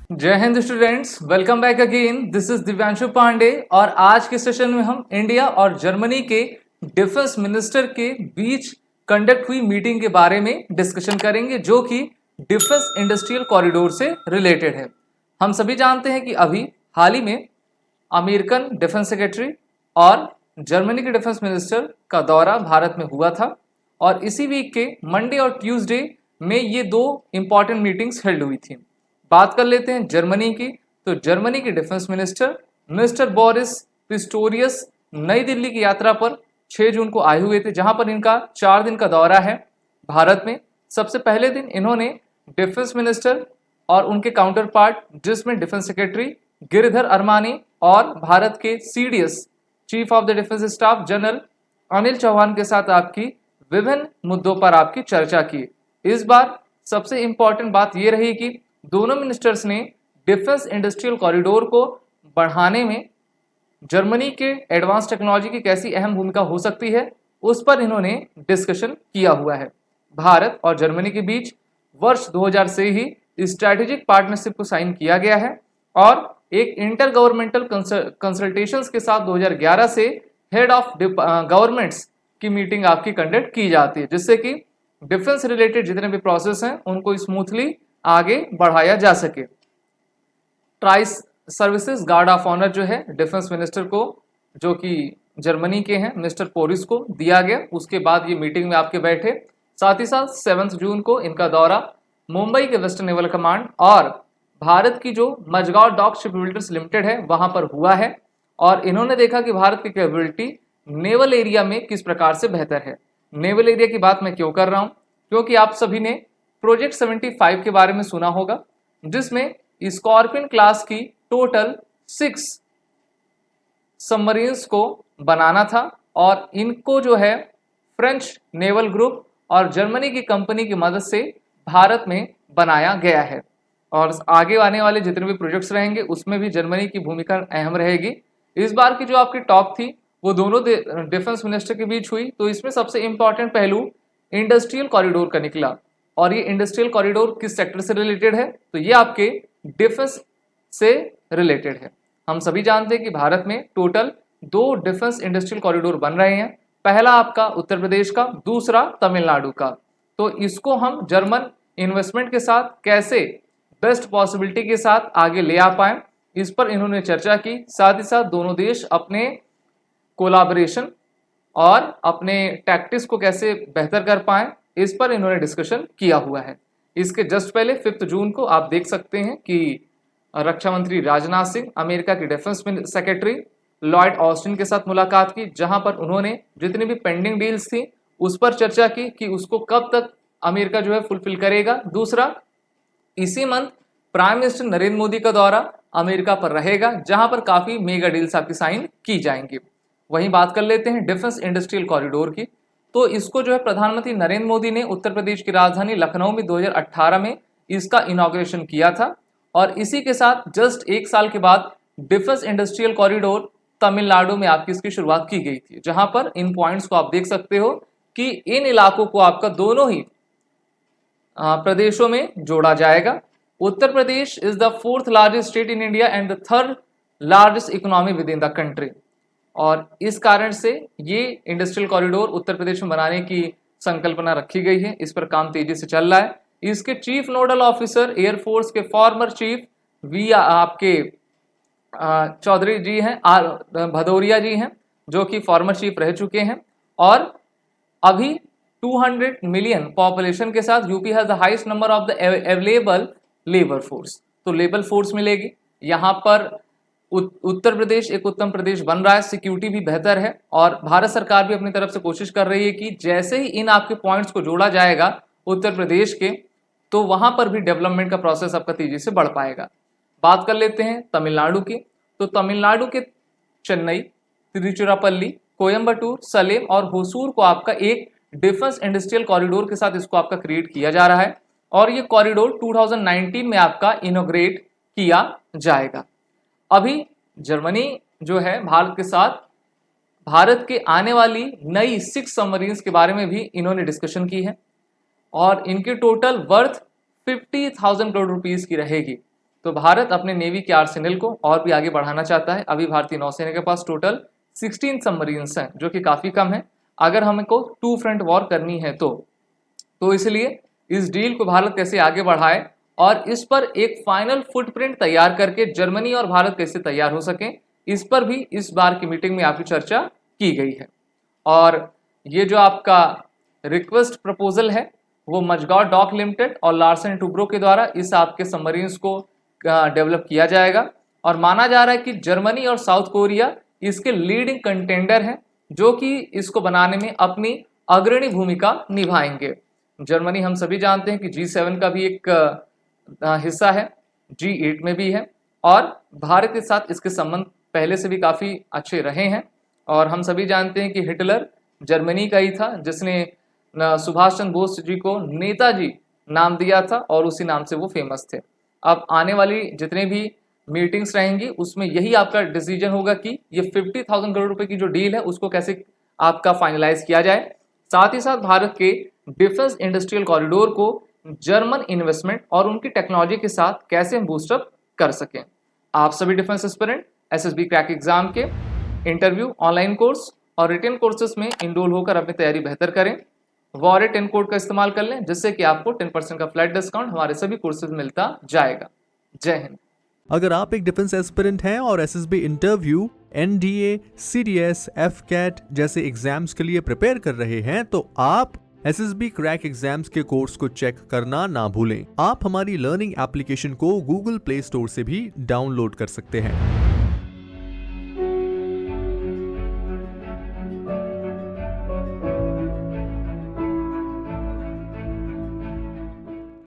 जय Hind students, welcome back again. This is Divyanshu Pandey और आज के सेशन में हम इंडिया और जर्मनी के डिफेंस मिनिस्टर के बीच कंडक्ट हुई मीटिंग के बारे में डिस्कशन करेंगे, जो कि डिफेंस इंडस्ट्रियल कॉरिडोर से रिलेटेड है। हम सभी जानते हैं कि अभी हाल ही में अमेरिकन डिफेंस सेक्रेटरी और जर्मनी के डिफेंस मिनिस्टर का दौरा भारत में हुआ था और इसी वीक के मंडे और ट्यूसडे में ये दो इंपॉर्टेंट मीटिंग्स हेल्ड हुई थी। बात कर लेते हैं जर्मनी की, तो जर्मनी के defence minister mister Boris Pistorius नई दिल्ली की यात्रा पर 6 जून को आए हुए थे, जहां पर इनका 4 दिन का दौरा है भारत में। सबसे पहले दिन इन्होंने डिफेंस मिनिस्टर और उनके काउंटर पार्ट, जिसमें डिफेंस सेक्रेटरी गिरिधर अरमानी और भारत के CDS chief of the defence staff general Anil Chauhan के साथ आपकी विभिन्न मुद्दों पर आपकी चर्चा की। इस बार सबसे इंपॉर्टेंट बात यह रही कि दोनों मिनिस्टर्स ने डिफेंस इंडस्ट्रियल कॉरिडोर को बढ़ाने में जर्मनी के एडवांस टेक्नोलॉजी की कैसी अहम भूमिका हो सकती है, उस पर इन्होंने डिस्कशन किया हुआ है। भारत और जर्मनी के बीच वर्ष 2000 से ही स्ट्रैटेजिक पार्टनरशिप को साइन किया गया है और एक इंटर गवर्नमेंटल कंसल्टेशंस के साथ 2011 से हेड ऑफ गवर्नमेंट्स की मीटिंग आपकी कंडक्ट की जाती है, जिससे कि डिफेंस रिलेटेड जितने भी प्रोसेस हैं उनको स्मूथली आगे बढ़ाया जा सके। ट्राइस सर्विसेज गार्ड ऑफ ऑनर जो है डिफेंस मिनिस्टर को, जो कि जर्मनी के हैं, मिस्टर पोरिस को दिया गया। उसके बाद ये मीटिंग में आपके बैठे। साथ ही साथ 7 जून को इनका दौरा मुंबई के वेस्टर्न नेवल कमांड और भारत की जो Mazagon dock ship builders limited है वहां पर हुआ है और इन्होंने देखा कि भारत की कैपेबिलिटी नेवल एरिया में किस प्रकार से बेहतर है। नेवल एरिया की बात मैं क्यों कर रहा हूं, क्योंकि आप सभी ने प्रोजेक्ट 75 के बारे में सुना होगा, जिसमें स्कॉर्पियन क्लास की टोटल 6 सबमरीन्स को बनाना था और इनको जो है फ्रेंच नेवल ग्रुप और जर्मनी की कंपनी की मदद से भारत में बनाया गया है और आगे आने वाले जितने भी प्रोजेक्ट्स रहेंगे उसमें भी जर्मनी की भूमिका अहम रहेगी। इस बार की जो आपकी टॉक थी वो दोनों डिफेंस मिनिस्टर के बीच हुई, तो इसमें सबसे इंपॉर्टेंट पहलू इंडस्ट्रियल कॉरिडोर का निकला। और ये इंडस्ट्रियल कॉरिडोर किस सेक्टर से रिलेटेड है, तो ये आपके डिफेंस से रिलेटेड है। हम सभी जानते हैं कि भारत में टोटल 2 डिफेंस इंडस्ट्रियल कॉरिडोर बन रहे हैं। पहला आपका उत्तर प्रदेश का, दूसरा तमिलनाडु का। तो इसको हम जर्मन इन्वेस्टमेंट के साथ कैसे बेस्ट पॉसिबिलिटी के साथ आगे ले आ पाए, इस पर इन्होंने चर्चा की। साथ ही साथ दोनों देश अपने कोलाबोरेशन और अपने टैक्टिक्स को कैसे बेहतर कर पाए, इस पर इन्होंने डिस्कशन किया हुआ है। इसके जस्ट पहले 5 जून को आप देख सकते हैं कि रक्षा मंत्री राजनाथ सिंह अमेरिका के डिफेंस सेक्रेटरी लॉयड ऑस्टिन के साथ मुलाकात की, जहां पर उन्होंने जितनी भी पेंडिंग डील्स थी उस पर चर्चा की कि उसको कब तक अमेरिका जो है फुलफिल करेगा। दूसरा, इसी month prime minister Narendra Modi का दौरा अमेरिका पर रहेगा, जहां पर काफी मेगा डील्स आपकी साइन की जाएंगी। वहीं बात कर लेते हैं डिफेंस इंडस्ट्रियल कॉरिडोर की, तो इसको जो है प्रधानमंत्री नरेंद्र मोदी ने उत्तर प्रदेश की राजधानी लखनऊ में 2018 में इसका इनॉग्रेशन किया था और इसी के साथ जस्ट 1 साल के बाद डिफेंस इंडस्ट्रियल कॉरिडोर तमिलनाडु में आपकी इसकी शुरुआत की गई थी, जहां पर इन पॉइंट्स को आप देख सकते हो कि इन इलाकों को आपका दोनों ही प्रदेशों में जोड़ा जाएगा। Uttar Pradesh is the 4th largest state in India and the 3rd largest economy within the country और इस कारण से ये इंडस्ट्रियल कॉरिडोर उत्तर प्रदेश में बनाने की संकल्पना रखी गई है। इस पर काम तेजी से चल रहा है। इसके चीफ नोडल ऑफिसर एयरफोर्स के फॉर्मर चीफ आपके चौधरी जी हैं, भदौरिया जी हैं, जो कि फॉर्मर चीफ रह चुके हैं और अभी 200 मिलियन पॉपुलेशन के साथ UP has the highest number of the available labour force. तो लेबर फोर्स मिलेगी यहाँ पर। उत्तर प्रदेश एक उत्तम प्रदेश बन रहा है, सिक्योरिटी भी बेहतर है और भारत सरकार भी अपनी तरफ से कोशिश कर रही है कि जैसे ही इन आपके पॉइंट्स को जोड़ा जाएगा उत्तर प्रदेश के, तो वहां पर भी डेवलपमेंट का प्रोसेस आपका तेजी से बढ़ पाएगा। बात कर लेते हैं तमिलनाडु की, तो तमिलनाडु के चेन्नई, तिरुचिरापल्ली, कोयम्बटूर, सलेम और होसूर को आपका एक डिफेंस इंडस्ट्रियल कॉरिडोर के साथ इसको आपका क्रिएट किया जा रहा है और ये कॉरिडोर 2019 में आपका इनोग्रेट किया जाएगा। अभी जर्मनी जो है भारत के साथ भारत के आने वाली नई 6 सबमरीन्स के बारे में भी इन्होंने डिस्कशन की है और इनकी टोटल वर्थ 50,000 करोड़ रुपीस की रहेगी। तो भारत अपने नेवी के आर्सेनल को और भी आगे बढ़ाना चाहता है। अभी भारतीय नौसेना के पास टोटल 16 सबमरीन्स हैं, जो कि काफ़ी कम है अगर हमको 2 फ्रंट वॉर करनी है तो इसलिए इस डील को भारत कैसे आगे बढ़ाए और इस पर एक फाइनल फुटप्रिंट तैयार करके जर्मनी और भारत कैसे तैयार हो सके, इस पर भी इस बार की मीटिंग में आपकी चर्चा की गई है। और ये जो आपका रिक्वेस्ट प्रपोजल है वो मजगांव डॉक लिमिटेड और लार्सन टुब्रो के द्वारा इस आपके सबमरीन्स को डेवलप किया जाएगा और माना जा रहा है कि जर्मनी और साउथ कोरिया इसके लीडिंग कंटेंडर हैं, जो कि इसको बनाने में अपनी अग्रणी भूमिका निभाएंगे। जर्मनी हम सभी जानते हैं कि G7 का भी एक हिस्सा है, G8 में भी है और भारत के साथ इसके संबंध पहले से भी काफ़ी अच्छे रहे हैं। और हम सभी जानते हैं कि हिटलर जर्मनी का ही था जिसने सुभाष चंद्र बोस जी को नेताजी नाम दिया था और उसी नाम से वो फेमस थे। अब आने वाली जितने भी मीटिंग्स रहेंगी उसमें यही आपका डिसीजन होगा कि ये 50,000 करोड़ रुपए की जो डील है उसको कैसे आपका फाइनलाइज किया जाए। साथ ही साथ भारत के डिफेंस इंडस्ट्रियल कॉरिडोर को जर्मन इन्वेस्टमेंट और उनकी टेक्नोलॉजी के साथ कैसे हम बूस्टअप कर सकें। आप सभी defence aspirant SSB crack exam के इंटरव्यू, ऑनलाइन कोर्स और रिटन कोर्सेज में इनरोल होकर अपनी तैयारी बेहतर करें। वॉरे 10 कोड का इस्तेमाल कर लें जिससे कि आपको 10% का फ्लैट डिस्काउंट हमारे सभी कोर्सेज मिलता जाएगा। जय हिंद। अगर आप एक डिफेंस एस्पिरेंट हैं और SSB interview, NDA, CDS, FCAT जैसे एग्जाम्स के लिए प्रिपेयर कर रहे हैं तो आप SSB क्रैक एग्जाम्स के कोर्स को चेक करना ना भूलें। आप हमारी लर्निंग एप्लीकेशन को Google प्ले स्टोर से भी डाउनलोड कर सकते हैं।